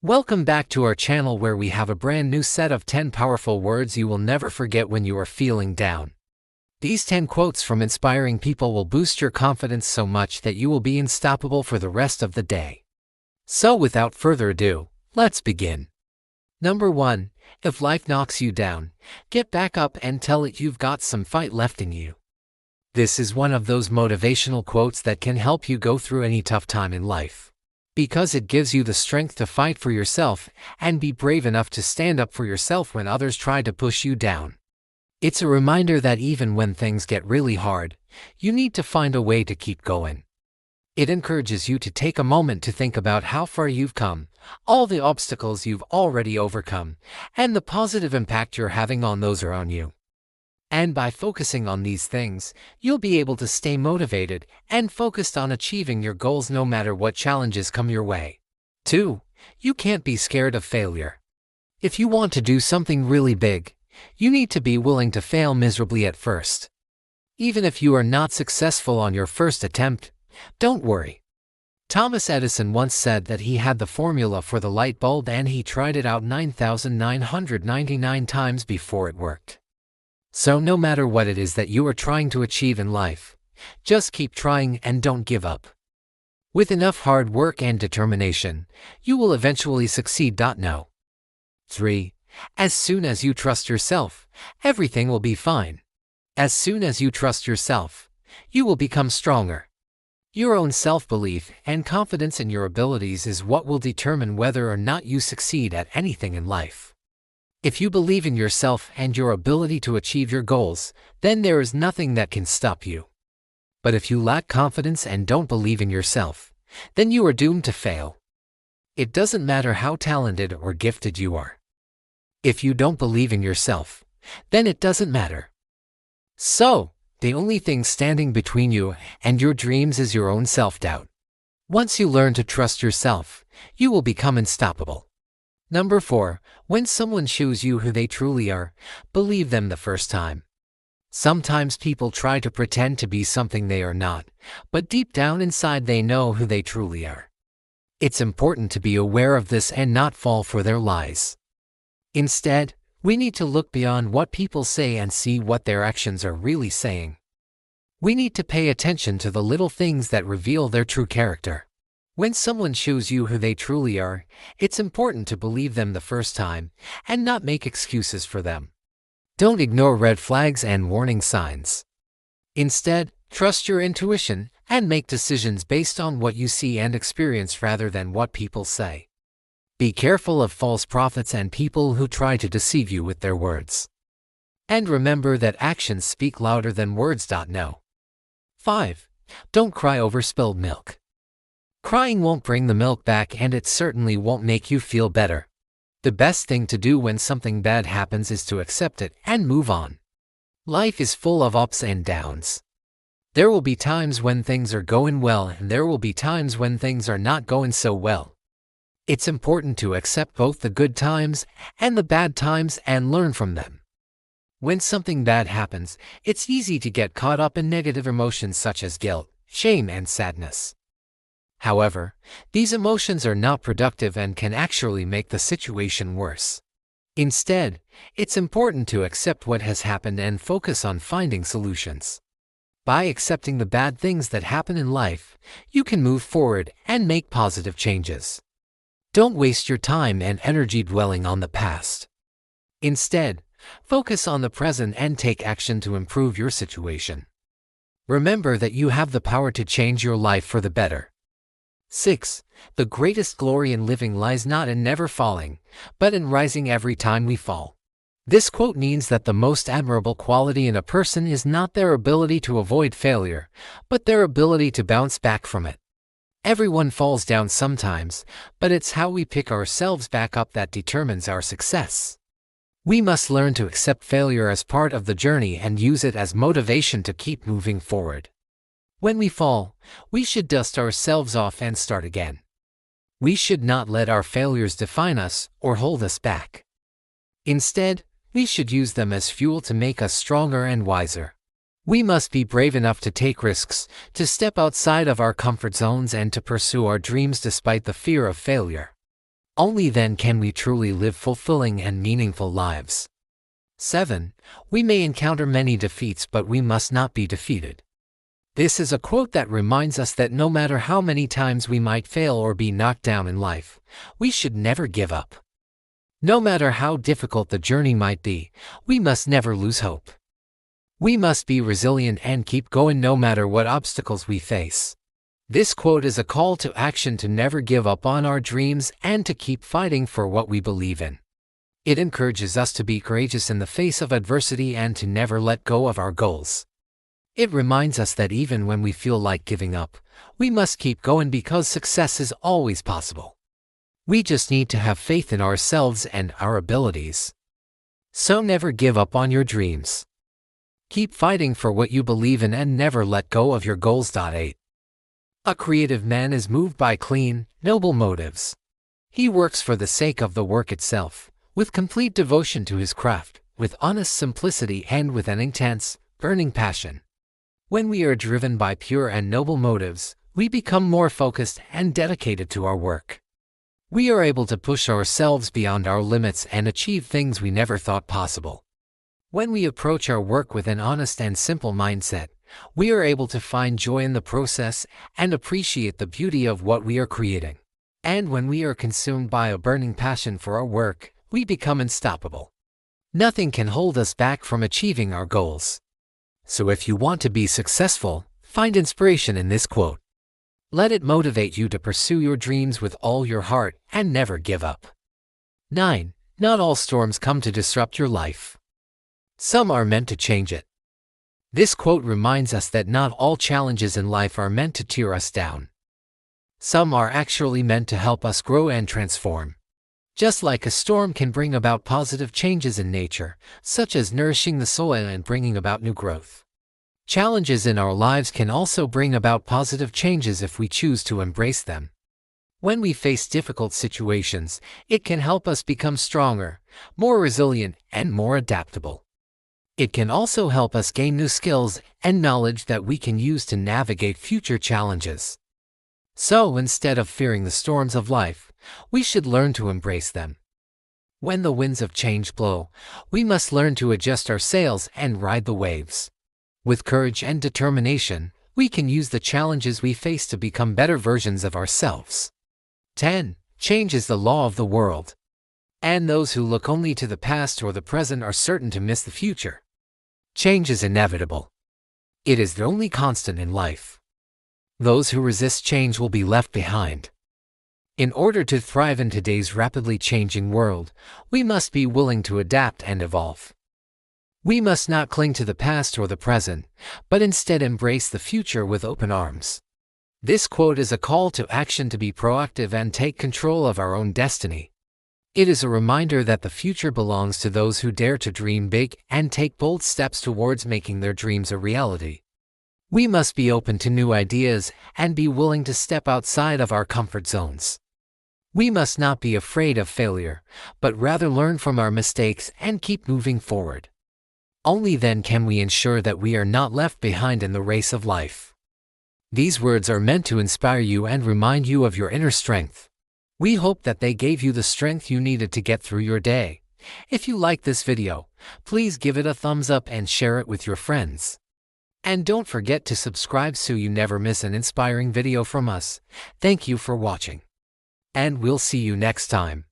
Welcome back to our channel where we have a brand new set of 10 powerful words you will never forget when you are feeling down. These 10 quotes from inspiring people will boost your confidence so much that you will be unstoppable for the rest of the day. So without further ado, let's begin. Number 1. If life knocks you down, get back up and tell it you've got some fight left in you. This is one of those motivational quotes that can help you go through any tough time in life. Because it gives you the strength to fight for yourself and be brave enough to stand up for yourself when others try to push you down. It's a reminder that even when things get really hard, you need to find a way to keep going. It encourages you to take a moment to think about how far you've come, all the obstacles you've already overcome, and the positive impact you're having on those around you. And by focusing on these things, you'll be able to stay motivated and focused on achieving your goals no matter what challenges come your way. 2. You can't be scared of failure. If you want to do something really big, you need to be willing to fail miserably at first. Even if you are not successful on your first attempt, don't worry. Thomas Edison once said that he had the formula for the light bulb and he tried it out 9,999 times before it worked. So no matter what it is that you are trying to achieve in life, just keep trying and don't give up. With enough hard work and determination, you will eventually succeed. No. 3. As soon as you trust yourself, everything will be fine. As soon as you trust yourself, you will become stronger. Your own self-belief and confidence in your abilities is what will determine whether or not you succeed at anything in life. If you believe in yourself and your ability to achieve your goals, then there is nothing that can stop you. But if you lack confidence and don't believe in yourself, then you are doomed to fail. It doesn't matter how talented or gifted you are. If you don't believe in yourself, then it doesn't matter. So, the only thing standing between you and your dreams is your own self-doubt. Once you learn to trust yourself, you will become unstoppable. Number 4. When someone shows you who they truly are, believe them the first time. Sometimes people try to pretend to be something they are not, but deep down inside they know who they truly are. It's important to be aware of this and not fall for their lies. Instead, we need to look beyond what people say and see what their actions are really saying. We need to pay attention to the little things that reveal their true character. When someone shows you who they truly are, it's important to believe them the first time and not make excuses for them. Don't ignore red flags and warning signs. Instead, trust your intuition and make decisions based on what you see and experience rather than what people say. Be careful of false prophets and people who try to deceive you with their words. And remember that actions speak louder than words. No. 5. Don't cry over spilled milk. Crying won't bring the milk back and it certainly won't make you feel better. The best thing to do when something bad happens is to accept it and move on. Life is full of ups and downs. There will be times when things are going well and there will be times when things are not going so well. It's important to accept both the good times and the bad times and learn from them. When something bad happens, it's easy to get caught up in negative emotions such as guilt, shame, and sadness. However, these emotions are not productive and can actually make the situation worse. Instead, it's important to accept what has happened and focus on finding solutions. By accepting the bad things that happen in life, you can move forward and make positive changes. Don't waste your time and energy dwelling on the past. Instead, focus on the present and take action to improve your situation. Remember that you have the power to change your life for the better. 6. The greatest glory in living lies not in never falling, but in rising every time we fall. This quote means that the most admirable quality in a person is not their ability to avoid failure, but their ability to bounce back from it. Everyone falls down sometimes, but it's how we pick ourselves back up that determines our success. We must learn to accept failure as part of the journey and use it as motivation to keep moving forward. When we fall, we should dust ourselves off and start again. We should not let our failures define us or hold us back. Instead, we should use them as fuel to make us stronger and wiser. We must be brave enough to take risks, to step outside of our comfort zones and to pursue our dreams despite the fear of failure. Only then can we truly live fulfilling and meaningful lives. 7. We may encounter many defeats, but we must not be defeated. This is a quote that reminds us that no matter how many times we might fail or be knocked down in life, we should never give up. No matter how difficult the journey might be, we must never lose hope. We must be resilient and keep going no matter what obstacles we face. This quote is a call to action to never give up on our dreams and to keep fighting for what we believe in. It encourages us to be courageous in the face of adversity and to never let go of our goals. It reminds us that even when we feel like giving up, we must keep going because success is always possible. We just need to have faith in ourselves and our abilities. So never give up on your dreams. Keep fighting for what you believe in and never let go of your goals. 8. A creative man is moved by clean, noble motives. He works for the sake of the work itself, with complete devotion to his craft, with honest simplicity and with an intense, burning passion. When we are driven by pure and noble motives, we become more focused and dedicated to our work. We are able to push ourselves beyond our limits and achieve things we never thought possible. When we approach our work with an honest and simple mindset, we are able to find joy in the process and appreciate the beauty of what we are creating. And when we are consumed by a burning passion for our work, we become unstoppable. Nothing can hold us back from achieving our goals. So if you want to be successful, find inspiration in this quote. Let it motivate you to pursue your dreams with all your heart and never give up. 9. Not all storms come to disrupt your life. Some are meant to change it. This quote reminds us that not all challenges in life are meant to tear us down. Some are actually meant to help us grow and transform. Just like a storm can bring about positive changes in nature, such as nourishing the soil and bringing about new growth. Challenges in our lives can also bring about positive changes if we choose to embrace them. When we face difficult situations, it can help us become stronger, more resilient, and more adaptable. It can also help us gain new skills and knowledge that we can use to navigate future challenges. So instead of fearing the storms of life, we should learn to embrace them. When the winds of change blow, we must learn to adjust our sails and ride the waves. With courage and determination, we can use the challenges we face to become better versions of ourselves. 10. Change is the law of the world. And those who look only to the past or the present are certain to miss the future. Change is inevitable. It is the only constant in life. Those who resist change will be left behind. In order to thrive in today's rapidly changing world, we must be willing to adapt and evolve. We must not cling to the past or the present, but instead embrace the future with open arms. This quote is a call to action to be proactive and take control of our own destiny. It is a reminder that the future belongs to those who dare to dream big and take bold steps towards making their dreams a reality. We must be open to new ideas and be willing to step outside of our comfort zones. We must not be afraid of failure, but rather learn from our mistakes and keep moving forward. Only then can we ensure that we are not left behind in the race of life. These words are meant to inspire you and remind you of your inner strength. We hope that they gave you the strength you needed to get through your day. If you like this video, please give it a thumbs up and share it with your friends. And don't forget to subscribe so you never miss an inspiring video from us. Thank you for watching. And we'll see you next time.